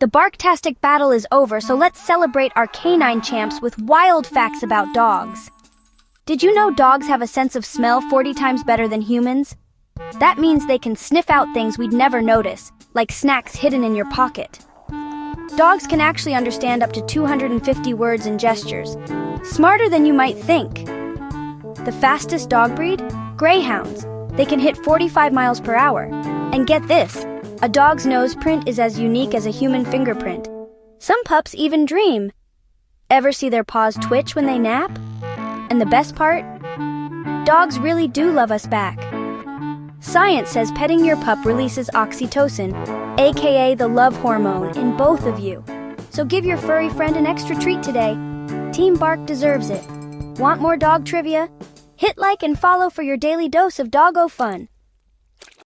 The Barktastic battle is over, so let's celebrate our canine champs with wild facts about dogs. Did you know dogs have a sense of smell 40 times better than humans? That means they can sniff out things we'd never notice, like snacks hidden in your pocket. Dogs can actually understand up to 250 words and gestures, smarter than you might think. The fastest dog breed? Greyhounds. They can hit 45 miles per hour. And get this, a dog's nose print is as unique as a human fingerprint. Some pups even dream. Ever see their paws twitch when they nap? And the best part? Dogs really do love us back. Science says petting your pup releases oxytocin, aka the love hormone, in both of you. So give your furry friend an extra treat today. Team Bark deserves it. Want more dog trivia? Hit like and follow for your daily dose of doggo fun.